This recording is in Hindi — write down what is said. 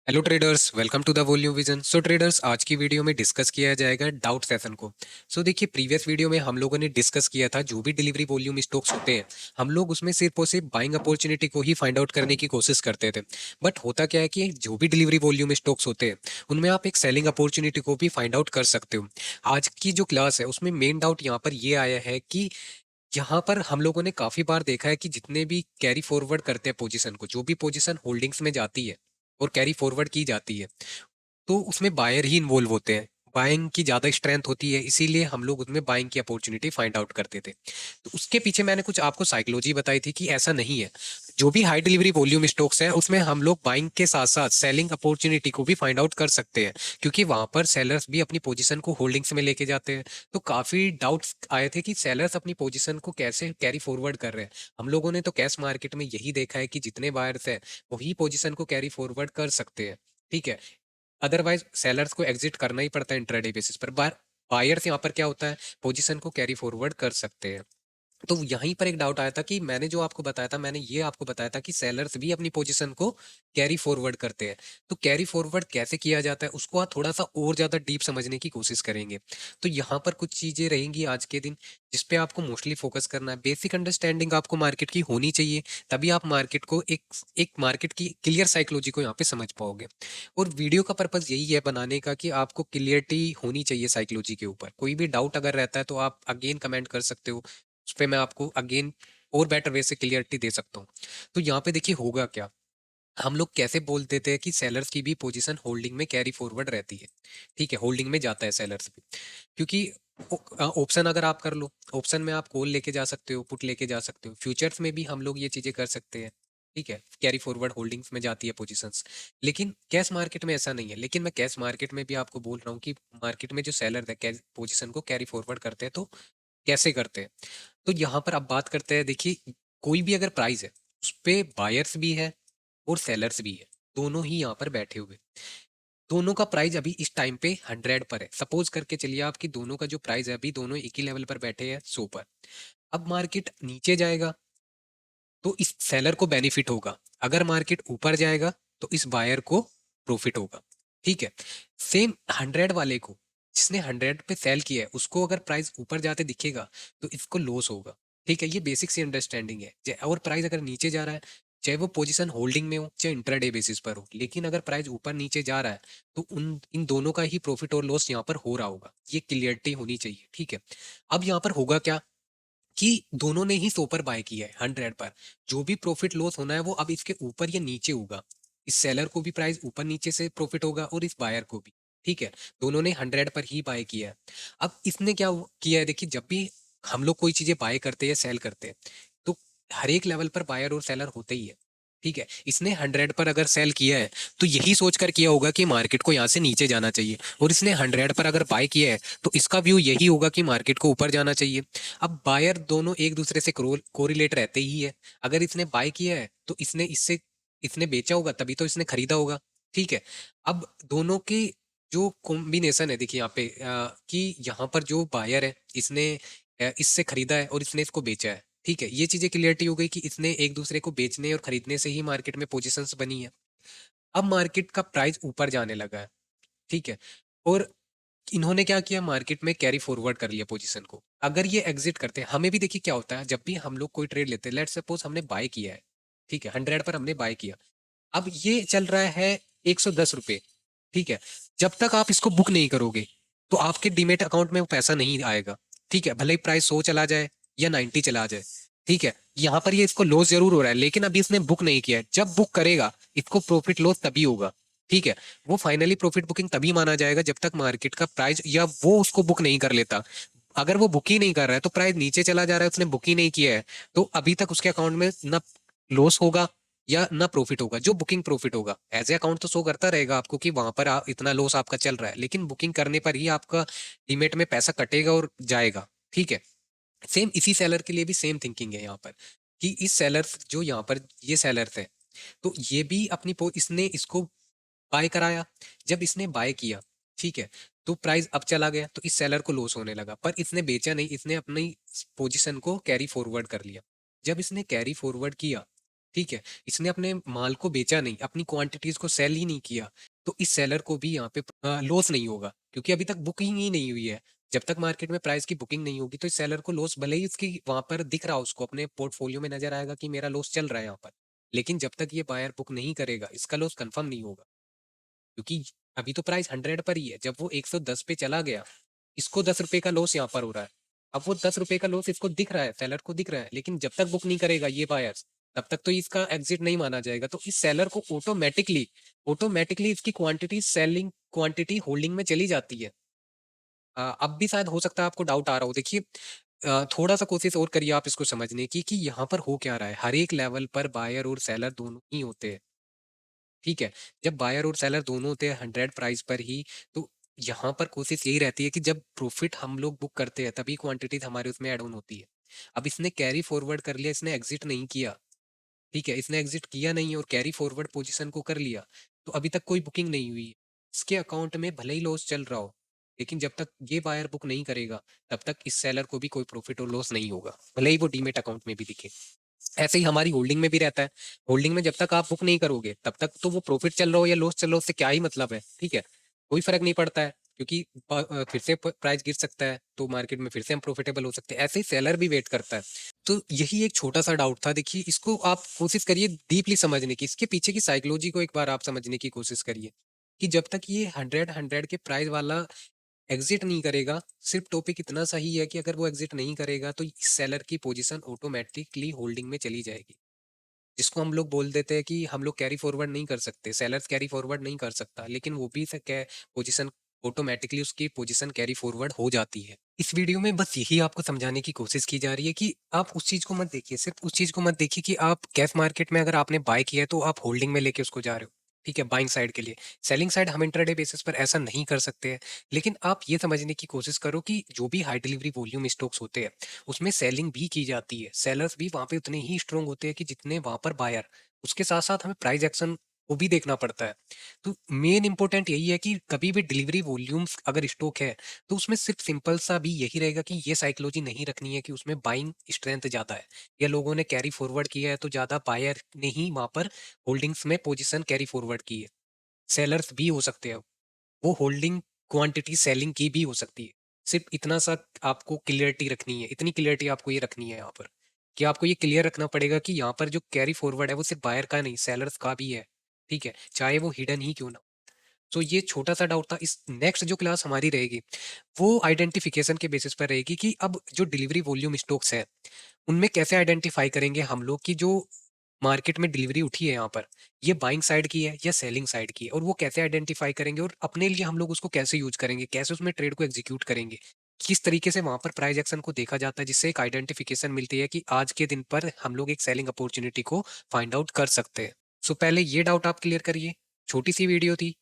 Hello traders, welcome to the volume vision. So traders, आज की वीडियो में डिस्कस किया जाएगा डाउट सेशन को। देखिए, प्रीवियस वीडियो में हम लोगों ने डिस्कस किया था जो भी डिलीवरी वॉल्यूम स्टॉक्स होते हैं, हम लोग उसमें सिर्फ और सिर्फ बाइंग अपॉर्चुनिटी को ही फाइंड आउट करने की कोशिश करते थे। बट होता क्या है कि जो भी डिलीवरी वॉल्यूम स्टॉक्स होते हैं उनमें आप एक सेलिंग अपॉर्चुनिटी को भी फाइंड आउट कर सकते हो। आज की जो क्लास है उसमें मेन डाउट यहाँ पर ये आया है कि यहाँ पर हम लोगों ने काफी बार देखा है कि जितने भी कैरी फॉरवर्ड करते हैं पोजीशन को, जो भी पोजीशन होल्डिंग्स में जाती है और कैरी फॉरवर्ड की जाती है, तो उसमें बायर ही इन्वॉल्व होते हैं। बाइंग की ज्यादा स्ट्रेंथ होती है, इसीलिए हम लोग उसमें बाइंग की अपॉर्चुनिटी फाइंड आउट करते थे। तो उसके पीछे मैंने कुछ आपको साइकोलॉजी बताई थी कि ऐसा नहीं है। जो भी हाई डिलीवरी वॉल्यूम स्टॉक्स हैं उसमें हम लोग बाइंग के साथ साथ सेलिंग अपॉर्चुनिटी को भी फाइंड आउट कर सकते हैं, क्योंकि वहां पर सेलर्स भी अपनी पोजीशन को होल्डिंग्स में लेके जाते हैं। तो काफी डाउट्स आए थे कि सेलर्स अपनी पोजीशन को कैसे कैरी फॉरवर्ड कर रहे हैं। हम लोगों ने तो कैश मार्केट में यही देखा है कि जितने बायर्स है वही पोजीशन को कैरी फॉरवर्ड कर सकते हैं। ठीक है, अदरवाइज सेलर्स को एग्जिट करना ही पड़ता है इंट्राडे बेसिस पर। बायर्स यहाँ पर क्या होता है, पोजीशन को कैरी फॉरवर्ड कर सकते हैं। तो यहीं पर एक डाउट आया था कि मैंने जो आपको बताया था, मैंने ये आपको बताया था कि सेलर्स भी अपनी पोजीशन को कैरी फॉरवर्ड करते हैं। तो कैरी फॉरवर्ड कैसे किया जाता है उसको आप थोड़ा सा और ज्यादा डीप समझने की कोशिश करेंगे। तो यहाँ पर कुछ चीजें रहेंगी आज के दिन जिसपे आपको मोस्टली फोकस करना है। बेसिक अंडरस्टैंडिंग आपको मार्केट की होनी चाहिए, तभी आप मार्केट को एक एक मार्केट की क्लियर साइकोलॉजी को यहाँ पे समझ पाओगे। और वीडियो का पर्पज यही है बनाने का कि आपको क्लियरिटी होनी चाहिए साइकोलॉजी के ऊपर। कोई भी डाउट अगर रहता है तो आप अगेन कमेंट कर सकते हो, उस पर मैं आपको अगेन और बेटर वे से क्लियरिटी दे सकता हूँ। तो यहाँ पे देखिए होगा क्या, हम लोग कैसे बोल देते हैं कि सेलर्स की भी पोजीशन होल्डिंग में कैरी फॉरवर्ड रहती है। ठीक है, होल्डिंग में जाता है सेलर्स भी, क्योंकि ऑप्शन अगर आप कर लो, ऑप्शन में आप कॉल लेके जा सकते हो, पुट लेके जा सकते हो। फ्यूचर्स में भी हम लोग ये चीजें कर सकते हैं। ठीक है, कैरी फॉरवर्ड होल्डिंग्स में जाती है पोजीशंस। लेकिन कैश मार्केट में ऐसा नहीं है। लेकिन मैं कैश मार्केट में भी आपको बोल रहा हूँ कि मार्केट में जो सेलर है पोजीशन को कैरी फॉरवर्ड करते हैं, तो कैसे करते हैं। तो यहाँ पर अब बात करते हैं। देखिए, कोई भी अगर प्राइस है उस पे बायर्स भी है और सेलर्स भी है, दोनों ही यहाँ पर बैठे हुए। दोनों का प्राइस अभी इस टाइम पे 100 पर है। सपोज करके चलिए आप कि दोनों का जो प्राइस है अभी दोनों एक ही लेवल पर बैठे हैं, 100 पर। अब मार्केट नीचे जाएगा तो इस सेलर को बेनिफिट होगा, अगर मार्केट ऊपर जाएगा तो इस बायर को प्रॉफिट होगा। ठीक है, सेम 100 वाले को, जिसने 100 पे सेल किया है, उसको अगर प्राइस ऊपर जाते दिखेगा तो इसको लॉस होगा। ठीक है, ये बेसिक सी अंडरस्टैंडिंग है। और प्राइस अगर नीचे जा रहा है, चाहे वो पोजीशन होल्डिंग में हो चाहे इंट्राडे बेसिस पर हो, लेकिन अगर प्राइस ऊपर नीचे जा रहा है तो उन इन दोनों का ही प्रॉफिट और लॉस यहाँ पर हो रहा होगा। ये क्लियरिटी होनी चाहिए। ठीक है, अब यहाँ पर होगा क्या कि दोनों ने ही 100 पर बाय किया है, 100 पर। जो भी प्रॉफिट लॉस होना है वो अब इसके ऊपर या नीचे होगा। इस सेलर को भी प्राइस ऊपर नीचे से प्रॉफिट होगा और इस बायर को भी। ठीक है, दोनों ने 100 पर ही बाय किया है। अब इसने क्या किया है, देखिए, जब भी हम लोग कोई चीजें बाय करते हैं सेल करते हैं तो हर एक लेवल पर बायर और सेलर होते ही है। ठीक है, इसने 100 पर अगर सेल किया है तो यही सोचकर किया होगा कि मार्केट को यहाँ से नीचे जाना चाहिए, और इसने 100 पर अगर बाय किया है तो इसका व्यू यही होगा कि मार्केट को ऊपर जाना चाहिए। अब बायर दोनों एक दूसरे से कोरिलेट रहते ही है। अगर इसने बाय किया है तो इसने बेचा होगा, तभी तो इसने खरीदा होगा। ठीक है, अब दोनों की जो कॉम्बिनेशन है, देखिए यहाँ पे कि यहाँ पर जो बायर है इसने इससे खरीदा है और इसने इसको बेचा है। ठीक है, ये चीजें क्लियरिटी हो गई कि इसने एक दूसरे को बेचने और खरीदने से ही मार्केट में पोजीशंस बनी है। अब मार्केट का प्राइस ऊपर जाने लगा है। ठीक है, और इन्होंने क्या किया, मार्केट में कैरी फॉरवर्ड कर लिया पोजीशन को। अगर ये एग्जिट करते हैं, हमें भी देखिए क्या होता है जब भी हम लोग कोई ट्रेड लेते हैं, लेट्स सपोज हमने बाय किया है। ठीक है, 100 पर हमने बाय किया, अब ये चल रहा है 110 रुपये। ठीक है, जब तक आप इसको बुक नहीं करोगे तो आपके डीमेट अकाउंट में वो पैसा नहीं आएगा। ठीक है, भले ही प्राइस 100 चला जाए या 90 चला जाए। ठीक है, यहाँ पर ये इसको लॉस जरूर हो रहा है, लेकिन अभी इसने बुक नहीं किया है। जब बुक करेगा इसको प्रॉफिट लॉस तभी होगा। ठीक है, वो फाइनली प्रॉफिट बुकिंग तभी माना जाएगा जब तक मार्केट का प्राइस या वो उसको बुक नहीं कर लेता। अगर वो बुक ही नहीं कर रहा है तो प्राइस नीचे चला जा रहा है, उसने बुक ही नहीं किया है, तो अभी तक उसके अकाउंट में ना लॉस होगा या ना प्रॉफिट होगा। जो बुकिंग प्रॉफिट होगा एज ए अकाउंट तो शो करता रहेगा आपको कि वहां पर इतना लॉस आपका चल रहा है, लेकिन बुकिंग करने पर ही आपका डीमेट में पैसा कटेगा और जाएगा। ठीक है, सेम इसी सेलर के लिए भी सेम थिंकिंग है यहाँ पर कि इस सेलर जो यहाँ पर ये सेलर्स है, तो ये भी इसने इसको बाय कराया। जब इसने बाय किया, ठीक है, तो प्राइस अब चला गया तो इस सेलर को लॉस होने लगा, पर इसने बेचा नहीं, इसने अपनी पोजीशन को कैरी फॉरवर्ड कर लिया। जब इसने कैरी फॉरवर्ड किया ठीक है? इसने अपने माल को बेचा नहीं, अपनी क्वांटिटीज़ को सेल ही नहीं किया, तो इस सेलर को भी यहाँ पे लॉस नहीं होगा, क्योंकि अभी तक बुकिंग ही नहीं हुई है। जब तक मार्केट में प्राइस की बुकिंग नहीं होगी, तो इस सेलर को लॉस भले ही उसकी वहाँ पर दिख रहा हो, उसको अपने पोर्टफोलियो में नज़र आएगा कि मेरा लॉस चल रहा है यहाँ पर। लेकिन जब तक ये बायर बुक नहीं करेगा, इसका लॉस कन्फर्म नहीं होगा। क्योंकि अभी तो प्राइस 100 पर ही है, जब वो 110 पे चला गया, इसको 10 रुपए का लॉस यहाँ पर हो रहा है। अब वो 10 रुपए का लॉस इसको दिख रहा है, सेलर को दिख रहा है, लेकिन जब तक बुक नहीं करेगा ये बायर्स, तब तक तो इसका एग्जिट नहीं माना जाएगा। तो इस सेलर को ऑटोमेटिकली ऑटोमेटिकली इसकी क्वांटिटी सेलिंग क्वांटिटी होल्डिंग में चली जाती है। अब भी शायद हो सकता है आपको डाउट आ रहा हो। देखिए, थोड़ा सा कोशिश और करिए आप इसको समझने की कि यहाँ पर हो क्या रहा है। हर एक लेवल पर बायर और सेलर दोनों ही होते हैं। ठीक है? जब बायर और सेलर दोनों होते हैं 100 प्राइस पर ही, तो यहाँ पर कोशिश यही रहती है कि जब प्रॉफिट हम लोग बुक करते हैं, तभी क्वांटिटीज़ हमारे उसमें ऐड ऑन होती है। अब इसने कैरी फॉरवर्ड कर लिया, इसने एग्ज़िट नहीं किया, ठीक है? इसने एग्ज़िट किया नहीं और कैरी फॉरवर्ड पोज़ीशन को कर लिया, तो अभी तक कोई बुकिंग नहीं हुई है। इसके अकाउंट में भले ही लॉस चल रहा हो, लेकिन जब तक ये बायर बुक नहीं करेगा, तब तक इस सेलर को भी कोई प्रॉफिट और लॉस नहीं होगा, भले ही वो डीमैट अकाउंट में भी दिखे। ऐसे ही हमारी होल्डिंग में भी रहता है। होल्डिंग में जब तक आप बुक नहीं करोगे, तब तक तो वो प्रॉफिट चल रहा हो या लॉस चल रहा हो, उससे क्या ही मतलब है, ठीक है? कोई फ़र्क नहीं पड़ता है, क्योंकि फिर से प प्राइस गिर सकता है, तो मार्केट में फिर से हम प्रॉफिटेबल हो सकते हैं। ऐसे ही सेलर भी वेट करता है। तो यही एक छोटा-सा डाउट था। देखिए, इसको आप कोशिश करिए डीपली समझने की, इसके पीछे की साइकोलॉजी को एक बार आप समझने की कोशिश करिए, कि जब तक ये 100 के प्राइस वाला एग्ज़िट नहीं करेगा, सिर्फ़ टॉपिक इतना सा ही है कि अगर वो एग्ज़िट नहीं करेगा, तो सेलर की पोज़ीशन ऑटोमैटिकली होल्डिंग में चली जाएगी। जिसको हम लोग बोल देते हैं कि हम लोग कैरी फॉरवर्ड नहीं कर सकते, सेलर्स कैरी फॉरवर्ड नहीं कर सकता, लेकिन वो भी पोजीशन ऑटोमेटिकली उसकी पोजीशन कैरी फॉरवर्ड हो जाती है। इस वीडियो में बस यही आपको समझाने की कोशिश की जा रही है कि आप उस चीज को मत देखिए, सिर्फ उस चीज को मत देखिए कि आप कैश मार्केट में अगर आपने बाय किया है तो आप होल्डिंग में लेके उसको जा रहे हो, ठीक है, बाइंग साइड के लिए। सेलिंग साइड हम इंटरडे बेसिस पर ऐसा नहीं कर सकते हैं। लेकिन आप ये समझने की कोशिश करो कि जो भी हाई डिलीवरी वॉल्यूम स्टॉक्स होते हैं, उसमें सेलिंग भी की जाती है, सेलर्स भी वहाँ पे उतने ही स्ट्रॉन्ग होते हैं कि जितने वहाँ पर बायर। उसके साथ साथ हमें प्राइस एक्शन को भी देखना पड़ता है। तो मेन इंपॉर्टेंट यही है कि कभी भी डिलीवरी वॉल्यूम्स अगर स्टॉक है, तो उसमें सिर्फ सिंपल सा भी यही रहेगा कि ये साइकोलॉजी नहीं रखनी है कि उसमें बाइंग स्ट्रेंथ ज़्यादा है, या लोगों ने कैरी फॉरवर्ड किया है तो ज़्यादा बायर ने ही वहाँ पर होल्डिंग्स में पोजीशन कैरी फॉरवर्ड की है। सेलर्स भी हो सकते हैं, वो होल्डिंग क्वांटिटी सेलिंग की भी हो सकती है। सिर्फ इतना सा आपको क्लियरिटी रखनी है, इतनी क्लियरिटी आपको ये रखनी है यहाँ पर, कि आपको ये क्लियर रखना पड़ेगा कि यहाँ पर जो कैरी फॉरवर्ड है वो सिर्फ बायर का नहीं, सेलर्स का भी है, ठीक है, चाहे वो हिडन ही क्यों ना हो। तो ये छोटा सा डाउट था। इस नेक्स्ट जो क्लास हमारी रहेगी, वो आइडेंटिफिकेशन के बेसिस पर रहेगी कि अब जो डिलीवरी वॉल्यूम स्टॉक्स है, उनमें कैसे आइडेंटिफाई करेंगे हम लोग कि जो मार्केट में डिलीवरी उठी है यहाँ पर, ये बाइंग साइड की है या सेलिंग साइड की है, और वो कैसे आइडेंटिफाई करेंगे और अपने लिए हम लोग उसको कैसे यूज करेंगे, कैसे उसमें ट्रेड को एग्जीक्यूट करेंगे, किस तरीके से वहां पर प्राइस एक्शन को देखा जाता है, जिससे एक आइडेंटिफिकेशन मिलती है कि आज के दिन पर हम लोग एक सेलिंग अपॉर्चुनिटी को फाइंड आउट कर सकते हैं। सो पहले ये डाउट आप क्लियर करिए। छोटी सी वीडियो थी,